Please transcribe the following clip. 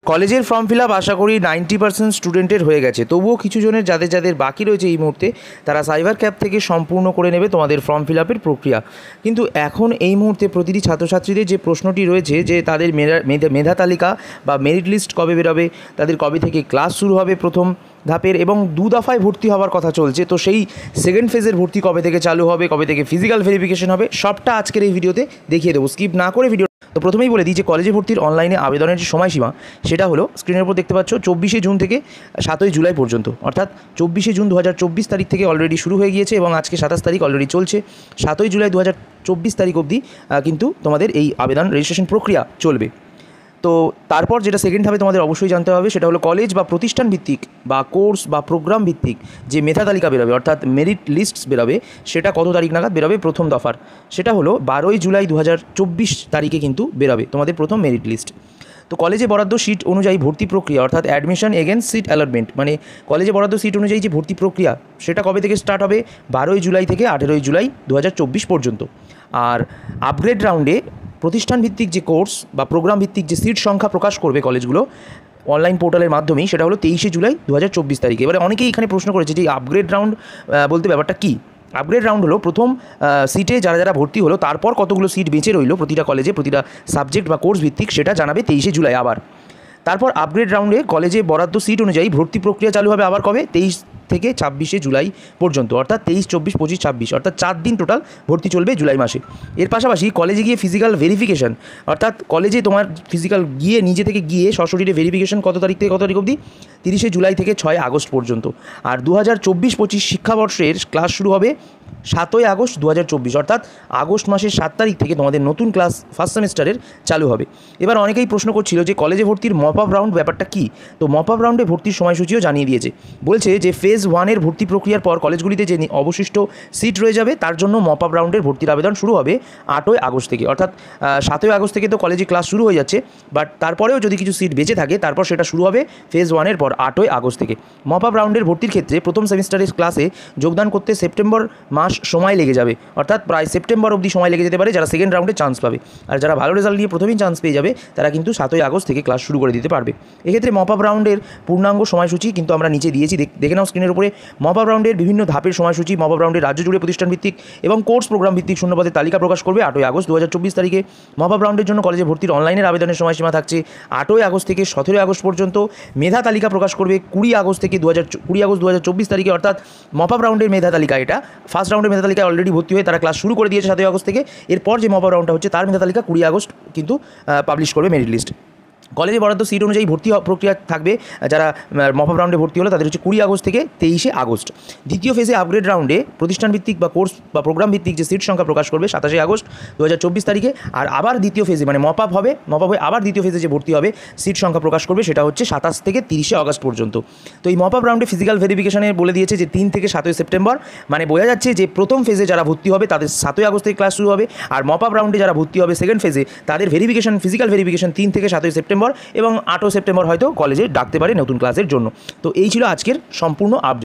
কলেজের form fill up আশা করি 90% স্টুডেন্টের হয়ে গেছে, তবুও কিছু জনের যাদের বাকি রয়েছে এই মুহূর্তে তারা সাইবার ক্যাফ থেকে সম্পূর্ণ করে নেবে তোমাদের ফর্ম ফিল আপের প্রক্রিয়া। কিন্তু এখন এই মুহূর্তে প্রতিটি ছাত্রছাত্রীদের যে প্রশ্নটি রয়েছে যে তাদের মেধা তালিকা বা মেরিট লিস্ট কবে বেরোবে, তাদের কবে থেকে ক্লাস শুরু হবে প্রথম ধাপের, এবং 2 দফায় ভর্তি হওয়ার কথা চলছে, তো সেই সেকেন্ড ফেজের ভর্তি কবে থেকে চালু হবে, কবে থেকে ফিজিক্যাল ভেরিফিকেশন হবে, সবটা আজকের এই ভিডিওতে দেখিয়ে দেবো, স্কিপ না করে ভিডিও। তো প্রথমেই বলে দিই যে কলেজে ভর্তির অনলাইনে আবেদনের যে সময়সীমা সেটা হলো স্ক্রিনের উপর দেখতে পাচ্ছ 24শে জুন থেকে 7ই জুলাই পর্যন্ত, অর্থাৎ 24শে জুন 2024 তারিখ থেকে অলরেডি শুরু হয়ে গিয়েছে এবং আজকে 27 তারিখ অলরেডি চলছে। 7ই জুলাই 2024 তারিখ অবধি কিন্তু তোমাদের এই আবেদন রেজিস্ট্রেশন প্রক্রিয়া চলবে। তো তারপর যেটা সেকেন্ড ধাপে তোমাদের অবশ্যই জানতে হবে সেটা হলো কলেজ বা প্রতিষ্ঠান ভিত্তিক বা কোর্স বা প্রোগ্রাম ভিত্তিক যে মেধা তালিকা বেরোবে, অর্থাৎ মেরিট লিস্টস বেরোবে, সেটা কত তারিখ নাগাদ বেরোবে প্রথম দফার, সেটা হলো 12ই জুলাই 2024 তারিখে কিন্তু বেরোবে তোমাদের প্রথম মেরিট লিস্ট। তো কলেজে বরাদ্দ সিট অনুযায়ী ভর্তি প্রক্রিয়া, অর্থাৎ অ্যাডমিশন এগেন্স্ট সিট অ্যালটমেন্ট, মানে কলেজে বরাদ্দ সিট অনুযায়ী যে ভর্তি প্রক্রিয়া সেটা কবে থেকে স্টার্ট হবে, 12ই জুলাই থেকে 18ই জুলাই 2024 পর্যন্ত। আর আপগ্রেড রাউন্ডে প্রতিষ্ঠান ভিত্তিক যে কোর্স বা প্রোগ্রাম ভিত্তিক যে সিট সংখ্যা প্রকাশ করবে কলেজগুলো অনলাইন পোর্টালের মাধ্যমেই, সেটা হলো 23শে জুলাই 2024 তারিখে। এবারে অনেকেই এখানে প্রশ্ন করেছে যে আপগ্রেড রাউন্ড বলতে ব্যাপারটা কী। আপগ্রেড রাউন্ড হলো প্রথম সিটে যারা ভর্তি হলো তারপর কতগুলো সিট বেঁচে রইলো প্রতিটা কলেজে প্রতিটা সাবজেক্ট বা কোর্স ভিত্তিক, সেটা জানাবে 23শে জুলাই আবার। তারপর আপগ্রেড রাউন্ডে কলেজে বরাদ্দ সিট অনুযায়ী ভর্তি প্রক্রিয়া চালু হবে আবার কবে, 23 থেকে 26শে জুলাই পর্যন্ত, অর্থাৎ 23, 24, 25, 26, অর্থাৎ 4 দিন টোটাল ভর্তি চলবে জুলাই মাসে। এর পাশাপাশি কলেজে গিয়ে ফিজিক্যাল ভেরিফিকেশন, অর্থাৎ কলেজে তোমার ফিজিক্যাল গিয়ে নিজে থেকে গিয়ে সশরীরে ভেরিফিকেশন কত তারিখ থেকে কত তারিখ অবধি, 30শে জুলাই থেকে 6 আগস্ট পর্যন্ত। আর 2024-25 শিক্ষাবর্ষের ক্লাস শুরু হবে 7ই আগস্ট 2024, অর্থাৎ আগস্ট মাসের 7 তারিখ থেকে তোমাদের নতুন ক্লাস ফার্স্ট সেমিস্টারের চালু হবে। এবার অনেকেই প্রশ্ন করছিল যে কলেজে ভর্তির মপ আপ রাউন্ড ব্যাপারটা কী। তো মপ আপ রাউন্ডে ভর্তির সময়সূচিও জানিয়ে দিয়েছে, বলছে যে ফেজ 1-এর ভর্তি প্রক্রিয়ার পর কলেজগুলিতে যে অবশিষ্ট সিট রয়ে যাবে তার জন্য মপ আপ রাউন্ডের ভর্তির আবেদন শুরু হবে 8ই আগস্ট থেকে, অর্থাৎ 7ই আগস্ট থেকে তো কলেজে ক্লাস শুরু হয়ে যাচ্ছে, বাট তারপরেও যদি কিছু সিট বেঁচে থাকে তারপর সেটা শুরু হবে ফেজ 1-এর পর 8ই আগস্ট থেকে। মপ আপ রাউন্ডের ভর্তির ক্ষেত্রে প্রথম সেমিস্টারের ক্লাসে যোগদান করতে সেপ্টেম্বর মাস সময় লেগে যাবে, অর্থাৎ প্রায় সেপ্টেম্বর অবধি সময় লেগে যেতে পারে যারা সেকেন্ড রাউন্ডে চান্স পাবে। আর যারা ভালো রেজাল্ট নিয়ে প্রথমেই চান্স পেয়ে যাবে তারা কিন্তু 7ই আগস্ট থেকে ক্লাস শুরু করে দিতে পারবে। এক্ষেত্রে মপ আপ রাউন্ডের পূর্ণাঙ্গ সময়সূচি কিন্তু আমরা নিচে দিয়েছি, দেখে নাও স্ক্রিনের উপরে। মপ আপ রাউন্ডের বিভিন্ন ধাপের সময়সূচি, মপ আপ রাউন্ডের রাজ্য জুড়ে প্রতিষ্ঠান ভিত্তিক এবং কোর্স প্রোগ্রাম ভিত্তিক শূন্যপদের তালিকা প্রকাশ করবে 8ই আগস্ট 2024 তারিখে। মপ আপ রাউন্ডের জন্য কলেজে ভর্তির অনলাইনের আবেদনের সময়সীমা থাকছে 8ই আগস্ট থেকে 17ই আগস্ট পর্যন্ত। মেধা তালিকা প্রকাশ করবে 20 আগস্ট থেকে 20 আগস্ট 2024 তারিখে, অর্থাৎ মপ আপ রাউন্ডের মেধা তালিকা, এটা ফার্স্ট রাউন্ডের মেধা তালিকায় অলরেডি ভর্তি হয়ে তারা ক্লাস শুরু করে দিয়েছে 7ই আগস্ট থেকে। এরপর যে মপ আপ রাউন্ডটা হচ্ছে তার মেধা তালিকা 20 আগস্ট কিন্তু পাবলিশ করবে মেরিট লিস্ট। কলেজে বরাদ্দ সিট অনুযায়ী ভর্তি প্রক্রিয়া থাকবে, যারা মপ আপ রাউন্ডে ভর্তি হলো তাদের হচ্ছে 20 আগস্ট থেকে 23শে আগস্ট। দ্বিতীয় ফেজে আপগ্রেড রাউন্ডে প্রতিষ্ঠান ভিত্তিক বা কোর্স বা প্রোগ্রাম ভিত্তিক যে সিট সংখ্যা প্রকাশ করবে 27শে আগস্ট 2024 তারিখে। আর আবার দ্বিতীয় ফেজে মানে মপ আপ হয়ে আবার দ্বিতীয় ফেজে যে ভর্তি হবে সিট সংখ্যা প্রকাশ করবে সেটা হচ্ছে 27 থেকে 30শে আগস্ট পর্যন্ত। তো এই মপ আপ রাউন্ডে ফিজিক্যাল ভেরিফিকেশনে বলে দিয়েছে যে 3 থেকে 7ই সেপ্টেম্বর, মানে বোঝা যাচ্ছে যে প্রথম ফেজে যারা ভর্তি হবে তাদের 7ই আগস্ট থেকে ক্লাস শুরু হবে, আর মপ আপ রাউন্ডে যারা ভর্তি হবে সেকেন্ড ফেজে তাদের ফিজিক্যাল ভেরিফিকেশন 3 থেকে 7ই সেপ্টেম্বর এবং 8 সেপ্টেম্বর হয়তো কলেজে ডাকতে পারে নতুন ক্লাসের জন্য। তো এই ছিল আজকের সম্পূর্ণ আপডেট।